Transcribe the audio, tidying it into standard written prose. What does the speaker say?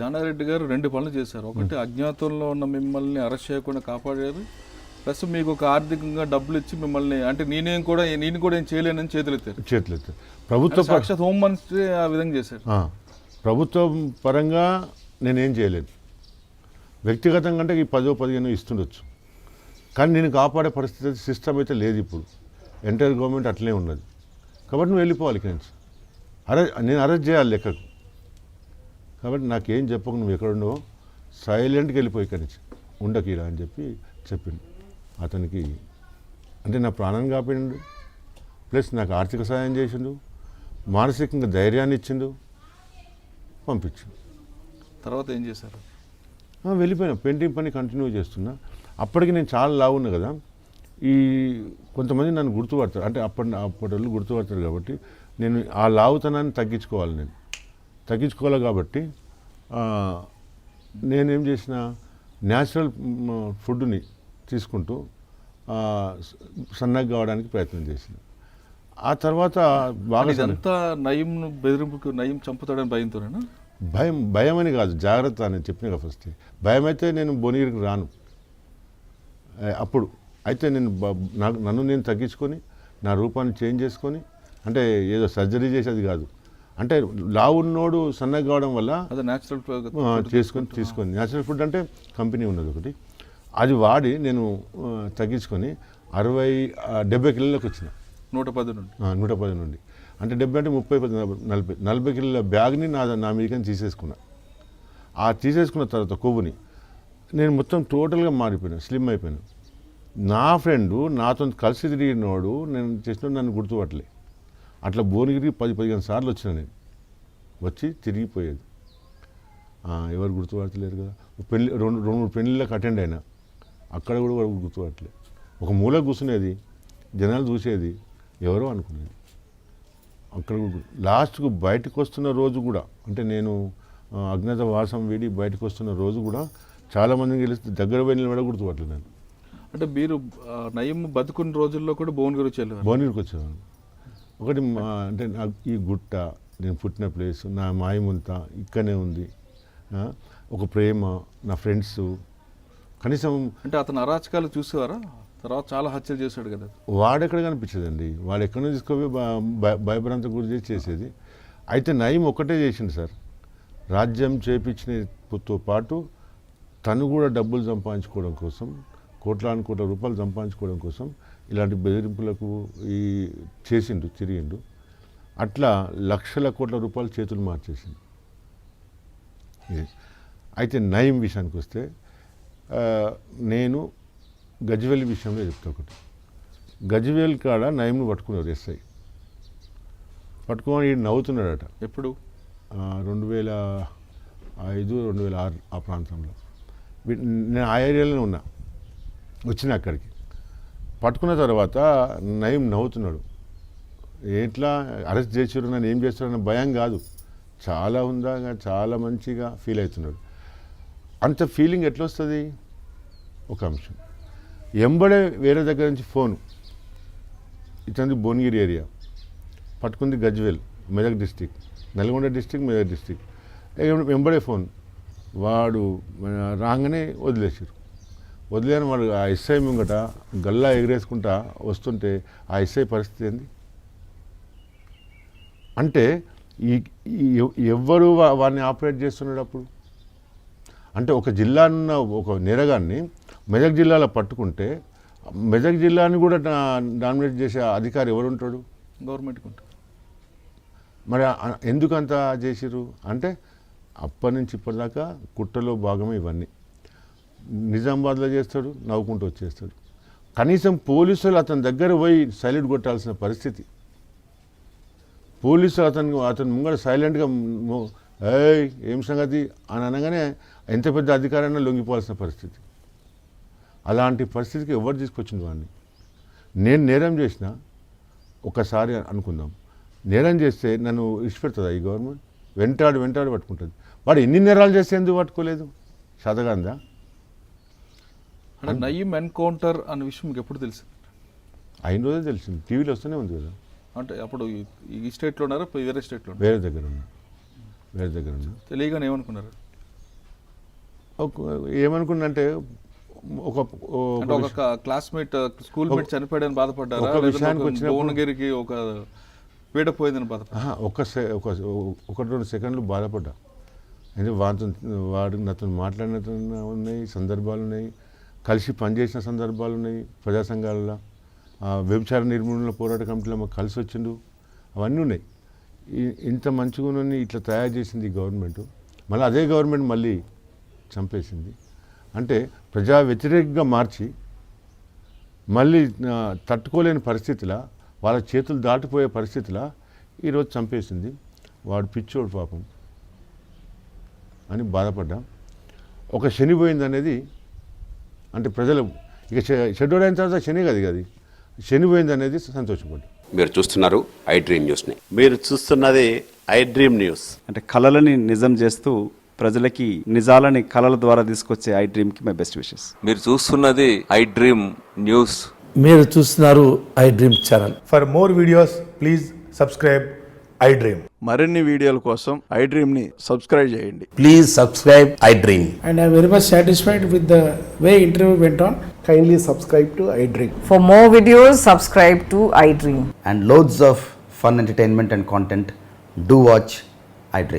జానారెడ్డి గారు 2 పనులు చేశారు. ఒకటి అజ్ఞాతంలో ఉన్న మిమ్మల్ని అరెస్ట్ చేయకుండా కాపాడారు, ప్లస్ మీకు ఒక ఆర్థికంగా డబ్బులు ఇచ్చి మిమ్మల్ని అంటే నేను కూడా ఏం చేయలేనని చేతులెత్తారు. ప్రభుత్వ సాక్షాత్ హోమ్ మినిస్ట్రీ ఆ విధంగా చేశారు. ప్రభుత్వం పరంగా నేనేం చేయలేదు, వ్యక్తిగతంగా అంటే ఈ 10-15 ఇస్తుండొచ్చు, కానీ నేను కాపాడే పరిస్థితి సిస్టమ్ అయితే లేదు. ఇప్పుడు ఎంటైర్ గవర్నమెంట్ అట్లే ఉన్నది. కాబట్టి నువ్వు వెళ్ళిపోవాలి ఇక్కడి నుంచి, నేను అరెస్ట్ చేయాలి లెక్కకు. కాబట్టి నాకేం చెప్పకు, నువ్వు ఎక్కడున్నావో సైలెంట్గా వెళ్ళిపోయి ఇక్కడి నుంచి, ఉండకీరా అని చెప్పిండు. అతనికి అంటే నా ప్రాణం కాపాడిండు, ప్లస్ నాకు ఆర్థిక సహాయం చేసిండు, మానసికంగా ధైర్యాన్ని ఇచ్చిండు, పంపించిండు. తర్వాత ఏం చేశారు? వెళ్ళిపోయినా, పెయింటింగ్ పని కంటిన్యూ చేస్తున్నా. అప్పటికి నేను చాలా లావున్నా కదా, ఈ కొంతమంది నన్ను గుర్తుపడతారు, అంటే అప్పటి వాళ్ళు గుర్తుపడతారు. కాబట్టి నేను ఆ లావుతనాన్ని తగ్గించుకోవాలి కాబట్టి నేనేం చేసిన, న్యాచురల్ ఫుడ్ని తీసుకుంటూ సన్నగా కావడానికి ప్రయత్నం చేసిన. ఆ తర్వాత బాగా ఇదంతా నయం బెదిరింపుకు, నయం చంపుతాడని భయంతోనేనా? భయం అని కాదు, జాగ్రత్త అని చెప్పిన కదా ఫస్ట్. భయం అయితే నేను భువనగిరికి రాను అప్పుడు. అయితే నేను నన్ను నేను తగ్గించుకొని నా రూపాన్ని చేంజ్ చేసుకొని, అంటే ఏదో సర్జరీ చేసేది కాదు, అంటే లావున్నోడు సన్నగా కావడం వల్ల అదే న్యాచురల్ తీసుకొని న్యాచురల్ ఫుడ్ అంటే కంపెనీ ఉన్నది ఒకటి, అది వాడి నేను తగ్గించుకొని 70 కిలోలకు వచ్చిన. 110 నుండి అంటే 70 అంటే 30-40 కిలోల బ్యాగ్ని నా మీదకి తీసేసుకున్నా. ఆ తీసేసుకున్న తర్వాత కొవ్వుని నేను మొత్తం టోటల్గా మారిపోయాను, స్లిమ్ అయిపోయాను. నా ఫ్రెండు నాతో కలిసి తిరిగినోడు నేను చేసిన నన్ను గుర్తుపట్టలే. అట్లా భువనగిరికి 10-15 సార్లు వచ్చిన నేను, వచ్చి తిరిగిపోయేది. ఎవరు గుర్తుపడతలేరు కదా. పెళ్ళి 2-3 పెళ్ళిళ్ళకి అటెండ్ అయినా, అక్కడ కూడా గుర్తుపట్టలే. ఒక మూల కూర్చునేది, జనాలు చూసేది, ఎవరో అనుకునేది. అక్కడ లాస్ట్కు బయటకు వస్తున్న రోజు కూడా, అంటే నేను అజ్ఞాత వాసం వీడి బయటకు వస్తున్న రోజు కూడా చాలామందిని గెలిస్తే దగ్గర పోయిన కూడా గుర్తుపట్టలేదు నేను. అంటే మీరు నయం బతుకున్న రోజుల్లో కూడా భువనగిరికి వచ్చేవాను. ఒకటి అంటే నాకు ఈ గుట్ట, నేను పుట్టిన ప్లేస్, నా మాయమంతా ఇక్కడనే ఉంది. ఒక ప్రేమ, నా ఫ్రెండ్స్, కనీసం అంటే అతను అరాచకాలు చూసేవారా? తర్వాత చాలా హత్యలు చేశాడు కదా. వాడెక్కడ కనిపించదండి, వాడు ఎక్కడో తీసుకొని భయభ్రాంత గురి చేసేది. అయితే నయం ఒక్కటే చేసింది సార్, రాజ్యం చేపించినతో పాటు తను కూడా డబ్బులు సంపాదించుకోవడం కోసం, కోట్ల రూపాయలు సంపాదించుకోవడం కోసం ఇలాంటి బెదిరింపులకు తిరిగిండు. అట్లా లక్షల కోట్ల రూపాయలు చేతులు మార్చేసింది. అయితే నయం విషయానికి వస్తే, నేను గజ్వేల్ విషయంలో చెప్తా ఒకటి. గజ్వేల్ కాడ నయంను పట్టుకున్నారు ఎస్ఐ. పట్టుకోని నవ్వుతున్నాడట. ఎప్పుడు? 2005-2006 ఆ ప్రాంతంలో. నేను ఆ ఏరియాలోనే ఉన్నా, వచ్చిన అక్కడికి. పట్టుకున్న తర్వాత నయం నవ్వుతున్నాడు. ఎట్లా అరెస్ట్ చేసారు, నన్ను ఏం చేస్తారన్న భయం కాదు, చాలా హుందాగా చాలా మంచిగా ఫీల్ అవుతున్నాడు. అంత ఫీలింగ్ ఎట్లా వస్తుంది? ఒక అంశం, ఎంబడే వేరే దగ్గర నుంచి ఫోను, ఇతని భువనగిరి ఏరియా, పట్టుకుంది Gajwel, Medak district, Nalgonda district, Medak district. ఎంబడే ఫోన్, వాడు రాగానే వదిలేసారు. వదిలేని వాడు ఆ ఎస్ఐ ముంగట గల్లా ఎగిరేసుకుంటా వస్తుంటే ఆ ఎస్ఐ పరిస్థితి ఏంది? అంటే ఎవ్వరు వాడిని ఆపరేట్ చేస్తున్నాడు అప్పుడు? అంటే ఒక జిల్లానున్న ఒక నేరగాన్ని మెదక్ జిల్లాలో పట్టుకుంటే, మెదక్ జిల్లాని కూడా డామినేట్ చేసే అధికారి ఎవరు ఉంటాడు? గవర్నమెంట్కి ఉంటాడు. మరి ఎందుకంత చేసిరు అంటే, అప్పటి నుంచి ఇప్పటిదాకా కుట్రలో భాగమే ఇవన్నీ. నిజామాబాద్లో చేస్తాడు, నవ్వుకుంటూ వచ్చేస్తాడు. కనీసం పోలీసులు అతని దగ్గర పోయి సైలెంట్ కొట్టాల్సిన పరిస్థితి. పోలీసులు అతని ముంగడ సైలెంట్గా ఏం సంగతి అని అనగానే ఎంత పెద్ద అధికారైనా లొంగిపోవాల్సిన పరిస్థితి. అలాంటి పరిస్థితికి ఎవరు తీసుకొచ్చింది వాడిని? నేను నేరం చేసిన ఒకసారి అనుకుందాం, నేరం చేస్తే నన్ను ఇష్టపెడుతుందా ఈ గవర్నమెంట్? వెంటాడు పట్టుకుంటుంది. వాడు ఎన్ని నేరాలు చేస్తే ఎందుకు పట్టుకోలేదు? చదగందా? అంటే నయీం ఎన్కౌంటర్ అన్న విషయం మీకు ఎప్పుడు తెలిసింది? అయిన రోజే తెలిసింది, టీవీలో వస్తూనే ఉంది కదా. అంటే అప్పుడు ఈ స్టేట్లో ఉన్నారా, వేరే స్టేట్లో? వేరే దగ్గర ఉన్నా. తెలియగానే ఏమనుకున్నారు? ఏమనుకున్నంటే ఒక అంటే ఒక క్లాస్మేట్ స్కూల్ మేట్ చనిపోయాడని బాధపడ్డారా, ఒక విషయానికి వచ్చినప్పుడు భువనగిరికి ఒక పీడ పోయిందని బాధపడ్డా? ఒకటి 2 సెకండ్లు బాధపడ్డా. అంటే వాడు నాతో మాట్లాడిన ఉన్నాయి, సందర్భాలు ఉన్నాయి, కలిసి పనిచేసిన సందర్భాలు ఉన్నాయి, ప్రజా సంఘాలలో వ్యభిచార నిర్మూలన పోరాట కమిటీలో మాకు కలిసి వచ్చిండు, అవన్నీ ఉన్నాయి. ఇంత మంచిగా ఇట్లా తయారు చేసింది ఈ గవర్నమెంట్, మళ్ళీ అదే గవర్నమెంట్ మళ్ళీ చంపేసింది. అంటే ప్రజా వ్యతిరేకంగా మార్చి మళ్ళీ తట్టుకోలేని పరిస్థితిలో, వాళ్ళ చేతులు దాటిపోయే పరిస్థితిలో ఈరోజు చంపేసింది. వాడు పిచ్చోడు పాపం అని బాధపడ్డా. ఒక శని పోయింది అనేది, అంటే ప్రజలు ఇక షెడ్యూల్ అయిన తర్వాత శని కదా, అది శని పోయింది అనేది సంతోషపడ్డా. మీరు చూస్తున్నారు ఐ డ్రీమ్ న్యూస్ని. మీరు చూస్తున్నది ఐ డ్రీమ్ న్యూస్. అంటే కళలని నిజం చేస్తూ ప్రజలకి నిజాలని కళల ద్వారా తీసుకొచ్చే ఐ డ్రీమ్కి మై బెస్ట్ విషెస్. మీరు చూస్తున్నది ఐ డ్రీమ్ న్యూస్. మీరు చూస్తున్నారు I dream channel. For more videos please subscribe I dream. మరిన్ని వీడియోల కోసం ఐ డ్రీమ్ని సబ్స్క్రైబ్ చేయండి. Please subscribe I dream. And I'm very much satisfied with the way interview went on. Kindly subscribe to I Dream. For more videos, subscribe to iDream. And loads of fun entertainment and content. Do watch iDream.